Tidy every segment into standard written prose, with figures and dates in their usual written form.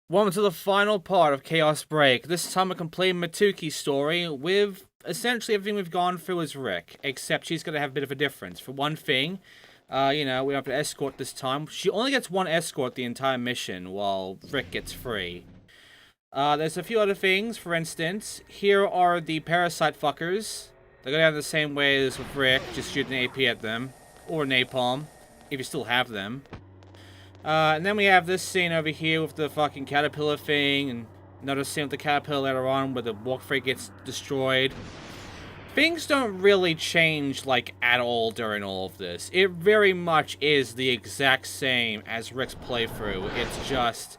Welcome to the final part of Chaos Break. This time a complete Mituki story with essentially everything we've gone through as Rick, except she's going to have a bit of a difference. For one thing, we don't have to escort this time. She only gets one escort the entire mission, while Rick gets three. There's a few other things. For instance, here are the parasite fuckers. They're going to have the same way as with Rick, just shoot an AP at them. Or napalm, if you still have them. And then we have this scene over here with the fucking caterpillar thing, and another scene with the caterpillar later on where the walk freight gets destroyed. Things don't really change, like, at all during all of this. It very much is the exact same as Rick's playthrough. It's just,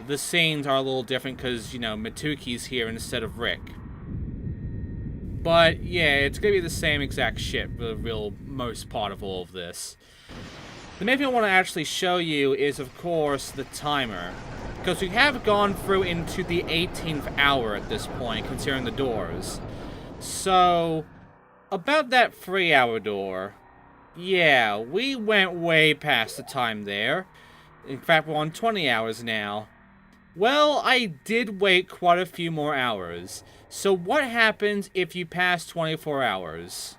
the scenes are a little different because, you know, Mituki's here instead of Rick. But, yeah, it's gonna be the same exact shit for the real most part of all of this. The main thing I want to actually show you is, of course, the timer. Because we have gone through into the 18th hour at this point, considering the doors. So, about that 3-hour door, yeah, we went way past the time there. In fact, we're on 20 hours now. Well, I did wait quite a few more hours. So what happens if you pass 24 hours?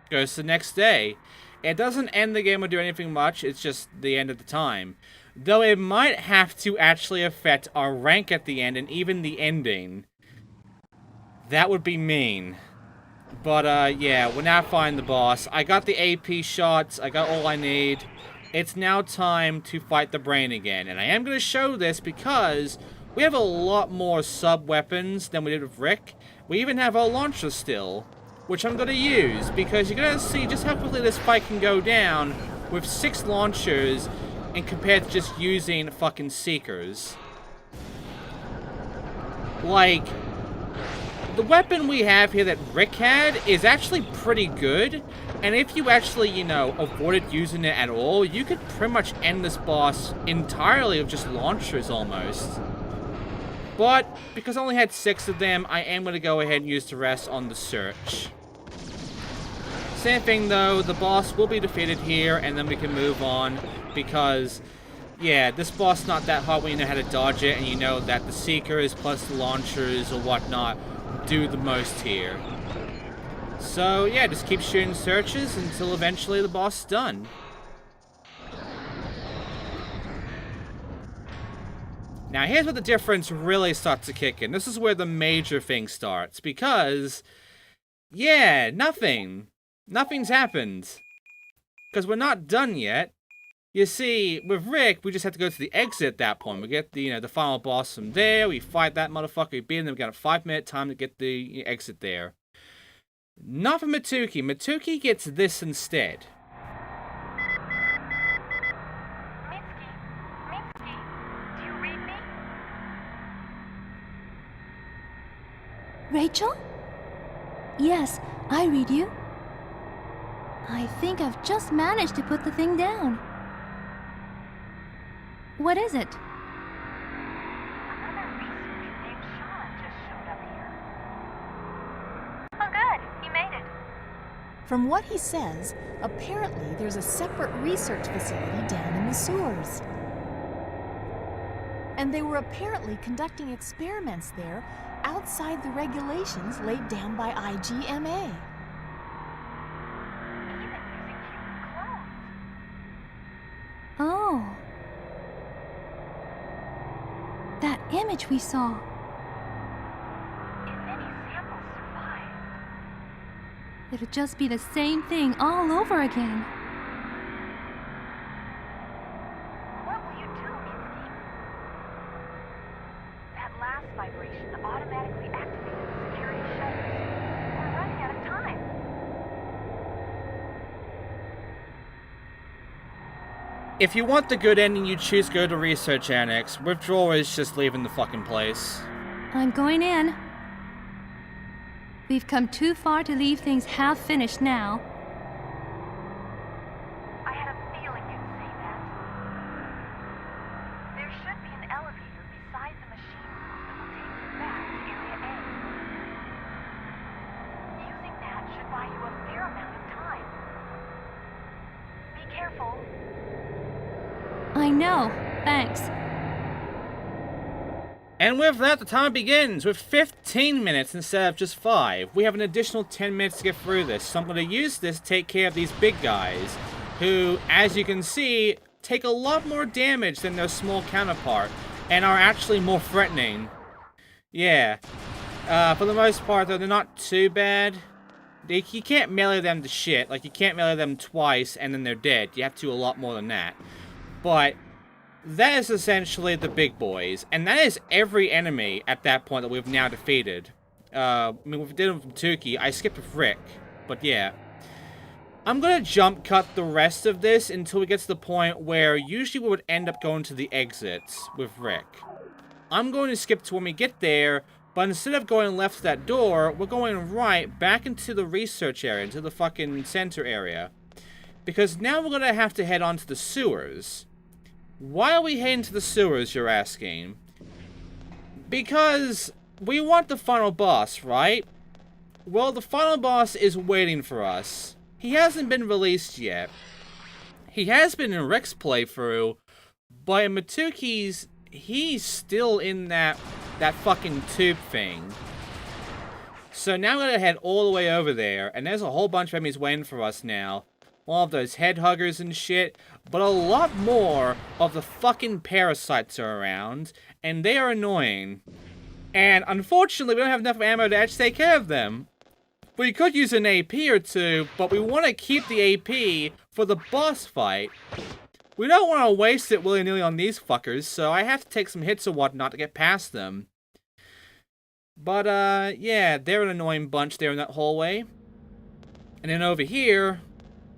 Goes to the next day. It doesn't end the game or do anything much, it's just the end of the time. Though it might have to actually affect our rank at the end and even the ending. That would be mean. But, yeah, we're now fighting the boss. I got the AP shots, I got all I need. It's now time to fight the brain again. And I am going to show this because we have a lot more sub-weapons than we did with Rick. We even have our launcher still, which I'm going to use, because you're going to see just how quickly this fight can go down with 6 launchers and compared to just using fucking Seekers. Like, the weapon we have here that Rick had is actually pretty good, and if you actually, you know, avoided using it at all, you could pretty much end this boss entirely with just launchers almost. But, because I only had 6 of them, I am going to go ahead and use the rest on the search. Same thing though, the boss will be defeated here, and then we can move on, because, yeah, this boss is not that hard when you know how to dodge it, and you know that the Seekers plus the launchers or whatnot do the most here. So, yeah, just keep shooting searches until eventually the boss is done. Now, here's where the difference really starts to kick in. This is where the major thing starts, because, yeah, Nothing's happened. Because we're not done yet. You see, with Rick, we just have to go to the exit at that point. We get the, you know, the final boss from there. We fight that motherfucker. We beat him. Then we got a 5-minute time to get the exit there. Not for Mituki. Mituki gets this instead. Mituki, do you read me? Rachel? Yes, I read you. I think I've just managed to put the thing down. What is it? Another researcher named Sean just showed up here. Oh good, he made it. From what he says, apparently there's a separate research facility down in the sewers. And they were apparently conducting experiments there outside the regulations laid down by IGMA. Oh. That image we saw. If any samples survive. It'll just be the same thing all over again. What will you do, Mituki? That last vibration automatically activated the security shutters. We're running out of time. If you want the good ending, you choose go to Research Annex. Withdrawal is just leaving the fucking place. I'm going in. We've come too far to leave things half finished now. I had a feeling you'd say that. There should be an elevator beside the machine room that will take you back to Area A. Using that should buy you a fair amount of time. Be careful. I know. Thanks. And with that, the timer begins with 15 minutes instead of just 5. We have an additional 10 minutes to get through this, so I'm going to use this to take care of these big guys, who, as you can see, take a lot more damage than their small counterpart, and are actually more threatening. Yeah. For the most part, though, they're not too bad. You can't melee them to shit. Like, you can't melee them twice and then they're dead. You have to do a lot more than that. But that is essentially the big boys, and that is every enemy at that point that we've now defeated. I mean, we did it with Mituki. I skipped with Rick, but yeah. I'm gonna jump cut the rest of this until we get to the point where usually we would end up going to the exits with Rick. I'm going to skip to when we get there, but instead of going left to that door, we're going right back into the research area, into the fucking center area. Because now we're gonna have to head on to the sewers. Why are we heading to the sewers, you're asking? Because we want the final boss, right? Well, the final boss is waiting for us. He hasn't been released yet. He has been in Rick's playthrough, but in Mituki's, he's still in that fucking tube thing. So now we're gonna head all the way over there, and there's a whole bunch of enemies waiting for us now. All of those head huggers and shit, but a lot more of the fucking parasites are around, and they are annoying. And unfortunately, we don't have enough ammo to actually take care of them. We could use an AP or two, but we want to keep the AP for the boss fight. We don't want to waste it willy-nilly on these fuckers, so I have to take some hits or whatnot to get past them. But, yeah, they're an annoying bunch there in that hallway. And then over here,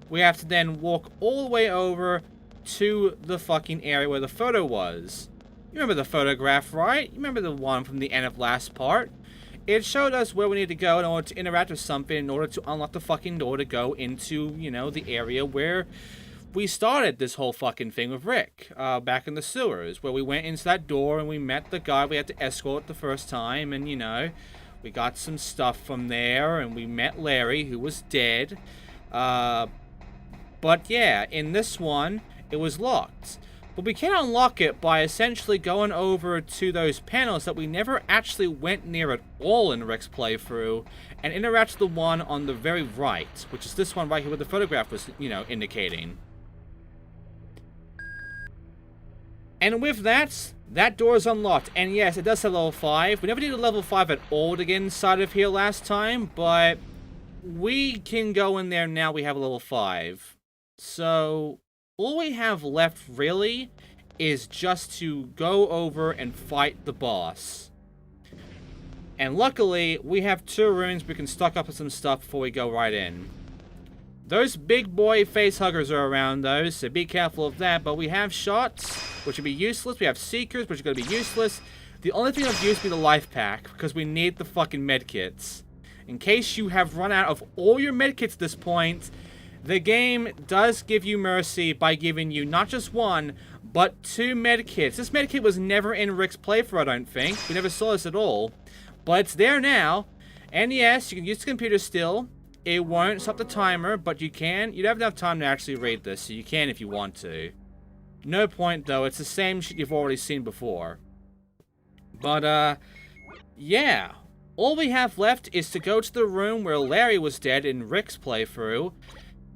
we have to then walk all the way over to the fucking area where the photo was. You remember the photograph, right? You remember the one from the end of last part? It showed us where we need to go in order to interact with something in order to unlock the fucking door to go into, you know, the area where we started this whole fucking thing with Rick, back in the sewers, where we went into that door and we met the guy we had to escort the first time, and, you know, we got some stuff from there, and we met Larry, who was dead. But yeah, in this one, it was locked. But we can unlock it by essentially going over to those panels that we never actually went near at all in Rick's playthrough, and interact with the one on the very right, which is this one right here where the photograph was, you know, indicating. And with that, that door is unlocked. And yes, it does have level 5. We never did a level 5 at all to get inside of here last time, but we can go in there now we have a level 5. So all we have left really is just to go over and fight the boss. And luckily, we have 2 rooms we can stock up with some stuff before we go right in. Those big boy face huggers are around though, so be careful of that. But we have shots, which would be useless. We have seekers, which are going to be useless. The only thing of use would be the life pack, because we need the fucking medkits. In case you have run out of all your medkits at this point, the game does give you mercy by giving you not just 1, but 2 medkits. This medkit was never in Rick's playthrough, I don't think. We never saw this at all. But it's there now. And yes, you can use the computer still. It won't stop the timer, but you can. You'd have enough time to actually read this, so you can if you want to. No point, though. It's the same shit you've already seen before. But, yeah. All we have left is to go to the room where Larry was dead in Rick's playthrough,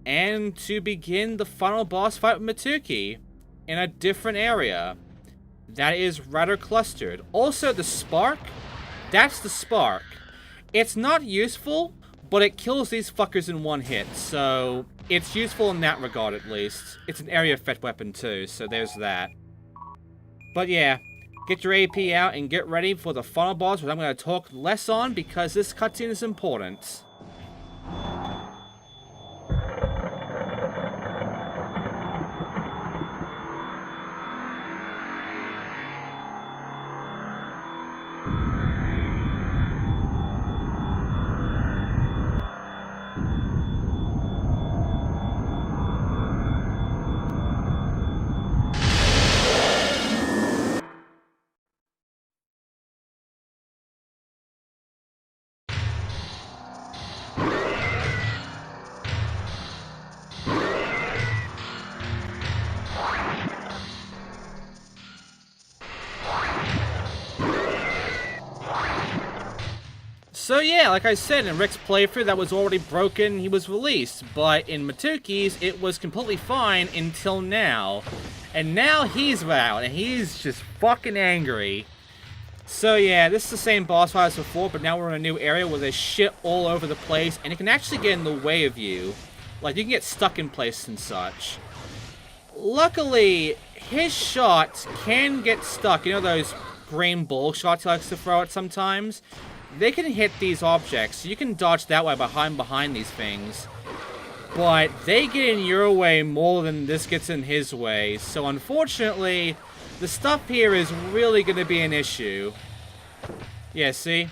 and to begin the final boss fight with Mituki in a different area that is rather clustered. Also, the spark, that's the spark. It's not useful, but it kills these fuckers in 1 hit, so it's useful in that regard at least. It's an area effect weapon too, so there's that. But yeah, get your AP out and get ready for the final boss, which I'm going to talk less on because this cutscene is important. So yeah, like I said, in Rick's playthrough that was already broken, he was released. But in Mituki's, it was completely fine until now. And now he's out, and he's just fucking angry. So yeah, this is the same boss fight as before, but now we're in a new area where there's shit all over the place, and it can actually get in the way of you. Like, you can get stuck in place and such. Luckily, his shots can get stuck. You know those green bull shots he likes to throw at sometimes? They can hit these objects, so you can dodge that way by hiding behind these things. But they get in your way more than this gets in his way, so unfortunately, the stuff here is really going to be an issue. Yeah, see?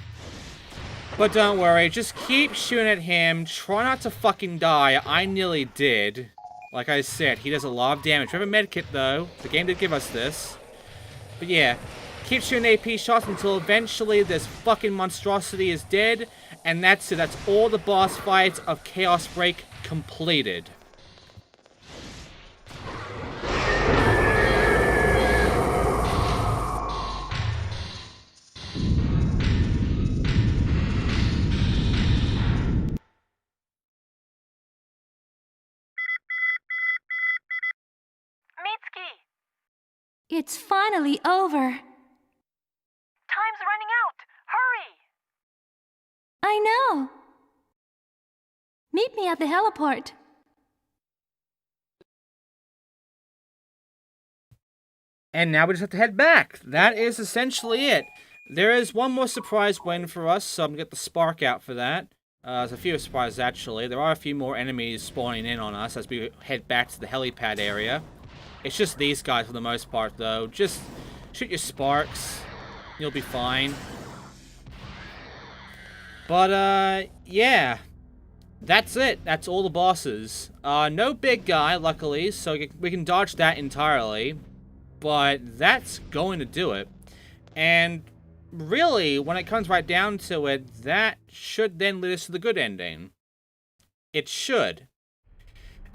But don't worry, just keep shooting at him, try not to fucking die. I nearly did. Like I said, he does a lot of damage. We have a medkit though, the game did give us this. But yeah, keep shooting AP shots until eventually this fucking monstrosity is dead. And that's it, that's all the boss fights of Chaos Break completed. Mitsuki! It's finally over. Time's running out! Hurry! I know. Meet me at the heliport. And now we just have to head back. That is essentially it. There is one more surprise win for us, so I'm going to get the spark out for that. There's a few surprises, actually. There are a few more enemies spawning in on us as we head back to the helipad area. It's just these guys for the most part, though. Just shoot your sparks. You'll be fine. But, yeah. That's it. That's all the bosses. No big guy, luckily, so we can dodge that entirely. But that's going to do it. And really, when it comes right down to it, that should then lead us to the good ending. It should.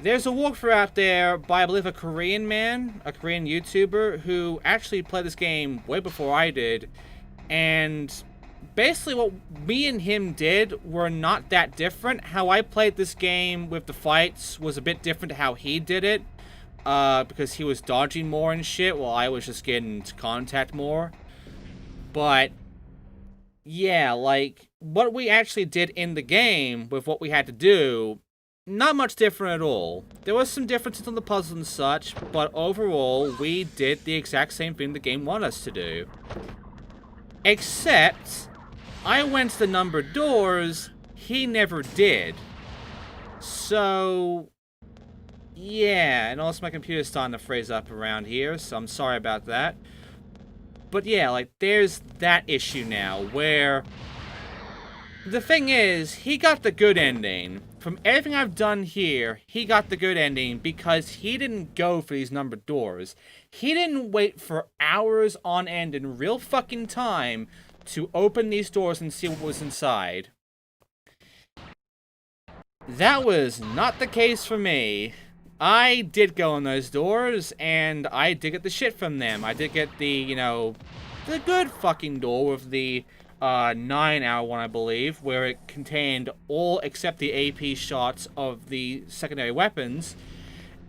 There's a walkthrough out there by, I believe, a Korean man, a Korean YouTuber, who actually played this game way before I did. And basically what me and him did were not that different. How I played this game with the fights was a bit different to how he did it. Because he was dodging more and shit, while I was just getting into contact more. But, yeah, like, what we actually did in the game with what we had to do, not much different at all. There was some differences on the puzzle and such, but overall, we did the exact same thing the game wanted us to do. Except, I went to the numbered doors, he never did. So, yeah, and also my computer's starting to freeze up around here, so I'm sorry about that. But yeah, like, there's that issue now, where the thing is, he got the good ending. From everything I've done here, he got the good ending because he didn't go for these numbered doors. He didn't wait for hours on end in real fucking time to open these doors and see what was inside. That was not the case for me. I did go in those doors, and I did get the shit from them. I did get the, you know, the good fucking door with the 9-hour one, I believe, where it contained all except the AP shots of the secondary weapons,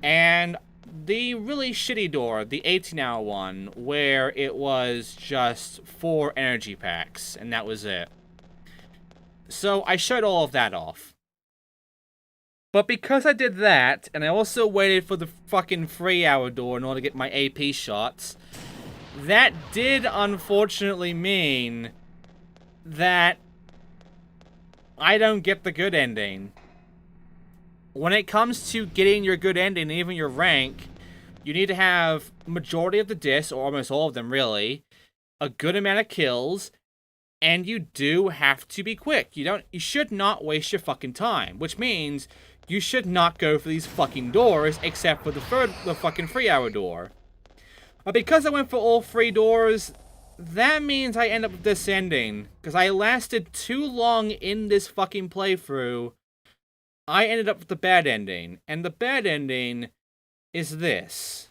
and the really shitty door, the 18-hour one, where it was just 4 energy packs, and that was it. So I showed all of that off. But because I did that, and I also waited for the fucking 3-hour door in order to get my AP shots, that did unfortunately mean that I don't get the good ending. When it comes to getting your good ending, and even your rank, you need to have majority of the discs, or almost all of them really, a good amount of kills, and you do have to be quick. You should not waste your fucking time, which means you should not go for these fucking doors, except for the fucking 3-hour door. But because I went for all 3 doors, that means I end up with this ending. Because I lasted too long in this fucking playthrough, I ended up with the bad ending. And the bad ending is this.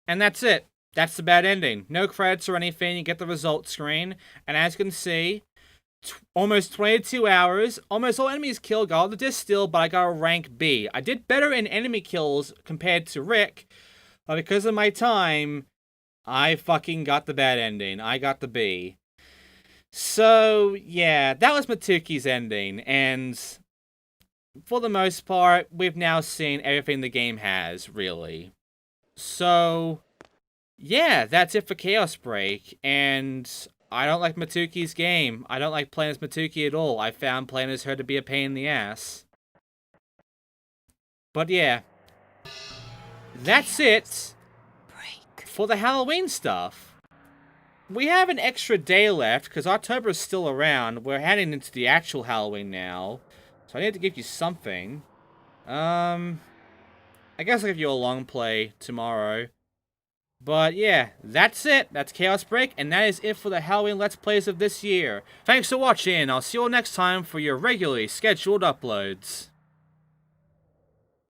And that's it. That's the bad ending. No credits or anything. You get the results screen. And as you can see, almost 22 hours. Almost all enemies killed. Got all the distill, but I got a rank B. I did better in enemy kills compared to Rick. But because of my time, I fucking got the bad ending. I got the B. So, yeah, that was Mituki's ending. And for the most part, we've now seen everything the game has, really. So, yeah, that's it for Chaos Break, and I don't like Mituki's game. I don't like playing as Mituki at all. I found playing as her to be a pain in the ass. But yeah, that's it for the Halloween stuff. We have an extra day left, because October is still around. We're heading into the actual Halloween now. So I need to give you something. I guess I'll give you a long play tomorrow. But yeah, that's it. That's Chaos Break, and that is it for the Halloween Let's Plays of this year. Thanks for watching. I'll see you all next time for your regularly scheduled uploads.